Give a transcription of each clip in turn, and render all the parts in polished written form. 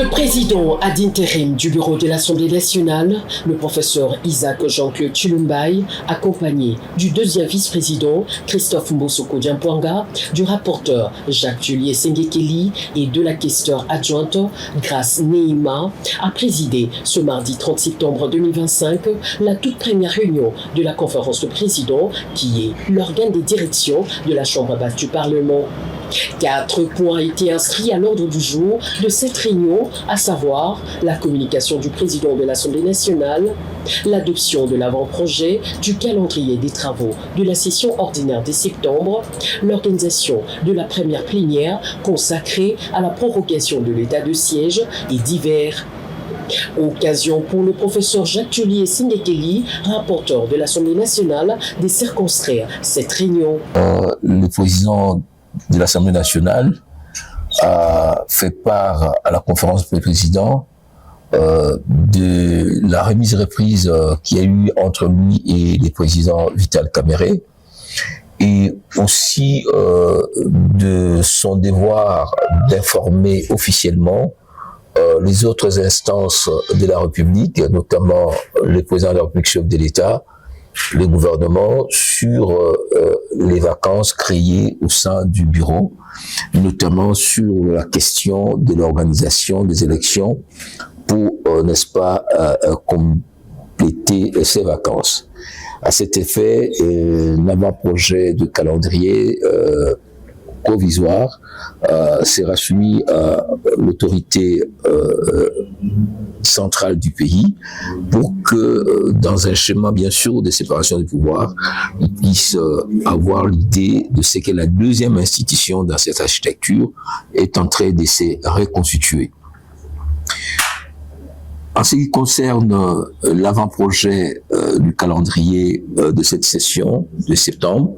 Le président ad intérim du bureau de l'Assemblée nationale, le professeur Isaac Jean-Claude Chilumbaye, accompagné du deuxième vice-président Christophe Mbosoko Diampoanga, du rapporteur Jacques-Juliet Sengekeli et de la questeur adjointe Grace Neima, a présidé ce mardi 30 septembre 2025 la toute première réunion de la conférence de présidents qui est l'organe des directions de la Chambre basse du Parlement. 4 points ont été inscrits à l'ordre du jour de cette réunion, à savoir la communication du président de l'Assemblée nationale, l'adoption de l'avant-projet du calendrier des travaux de la session ordinaire de septembre, l'organisation de la première plénière consacrée à la prorogation de l'état de siège et divers. Occasion pour le professeur Jacques-Juliet Sengekeli, rapporteur de l'Assemblée nationale, de circonscrire cette réunion. Le président de l'Assemblée nationale a fait part à la conférence des présidents de la remise-reprise qu'il y a eu entre lui et le président Vital Kamerhe, et aussi de son devoir d'informer officiellement les autres instances de la République, notamment le président de la République, chef de l'État, le gouvernement, sur les vacances créées au sein du bureau, notamment sur la question de l'organisation des élections pour, n'est-ce pas, compléter ces vacances. À cet effet, l'avant-projet de calendrier provisoire sera soumis à l'autorité centrale du pays pour que, dans un schéma bien sûr de séparation des pouvoirs, ils puissent avoir l'idée de ce que la deuxième institution dans cette architecture est en train de se reconstituer. En ce qui concerne l'avant-projet du calendrier de cette session de septembre,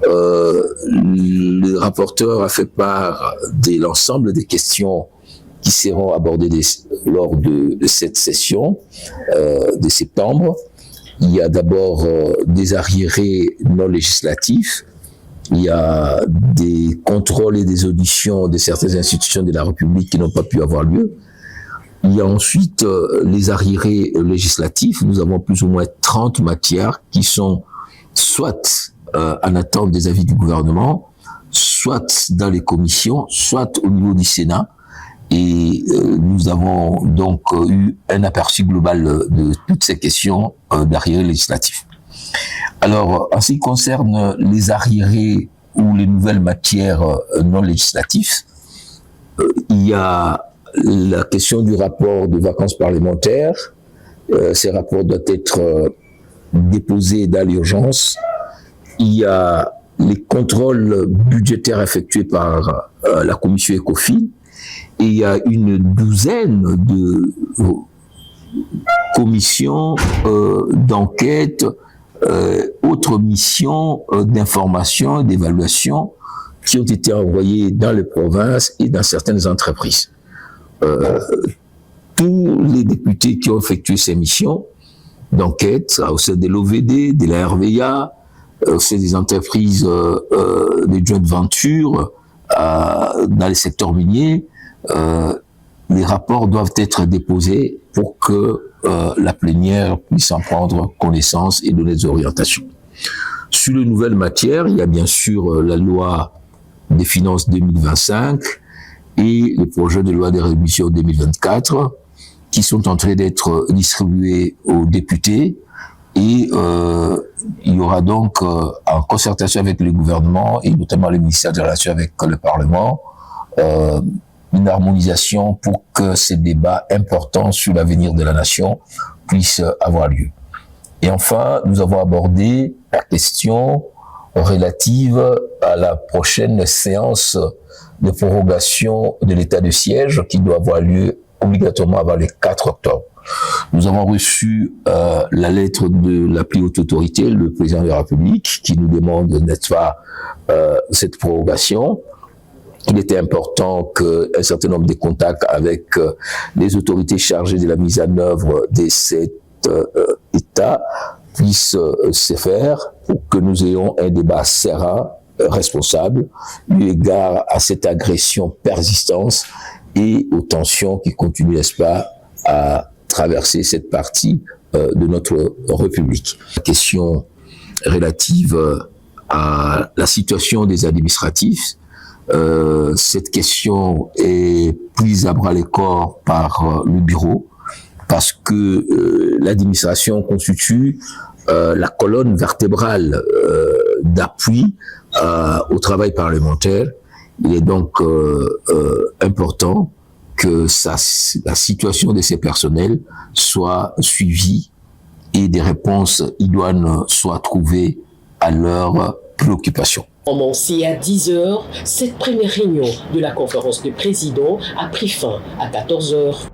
le rapporteur a fait part de l'ensemble des questions qui seront abordées lors de cette session de septembre. Il y a d'abord des arriérés non législatifs, il y a des contrôles et des auditions de certaines institutions de la République qui n'ont pas pu avoir lieu. Il y a ensuite les arriérés législatifs. Nous avons plus ou moins 30 matières qui sont soit en attente des avis du gouvernement, soit dans les commissions, soit au niveau du Sénat. Et nous avons donc eu un aperçu global de toutes ces questions d'arriérés législatifs. Alors, en ce qui concerne les arriérés ou les nouvelles matières non législatives, il y a la question du rapport de vacances parlementaires. Ces rapports doivent être déposés dans l'urgence. Il y a les contrôles budgétaires effectués par la commission ECOFIN. Et il y a une douzaine de commissions d'enquête, autres missions d'information et d'évaluation qui ont été envoyées dans les provinces et dans certaines entreprises. Tous les députés qui ont effectué ces missions d'enquête, au sein de l'OVD, de la RVA, au sein des entreprises de joint venture, dans les secteurs miniers, les rapports doivent être déposés pour que la plénière puisse en prendre connaissance et donner des orientations. Sur les nouvelles matières, il y a bien sûr la loi des finances 2025 et le projet de loi des révisions 2024 qui sont en train d'être distribués aux députés. Et il y aura donc, en concertation avec le gouvernement et notamment le ministère des Relations avec le Parlement, une harmonisation pour que ces débats importants sur l'avenir de la nation puissent avoir lieu. Et enfin, nous avons abordé la question relative à la prochaine séance de prorogation de l'état de siège qui doit avoir lieu obligatoirement avant le 4 octobre. Nous avons reçu la lettre de la plus haute autorité, le président de la République, qui nous demande, n'est-ce pas, cette prorogation. Il était important qu'un certain nombre de contacts avec les autorités chargées de la mise en œuvre de cet État puissent se faire pour que nous ayons un débat serein, responsable, eu égard à cette agression persistante et aux tensions qui continuent, n'est-ce pas, à traverser cette partie de notre République. La question relative à la situation des administratifs, cette question est prise à bras-le-corps par le bureau parce que l'administration constitue la colonne vertébrale d'appui au travail parlementaire. Il est donc important que la situation de ces personnels soit suivie et des réponses idoines soient trouvées à leurs préoccupations. Commencé à 10h, cette première réunion de la conférence de présidents a pris fin à 14h.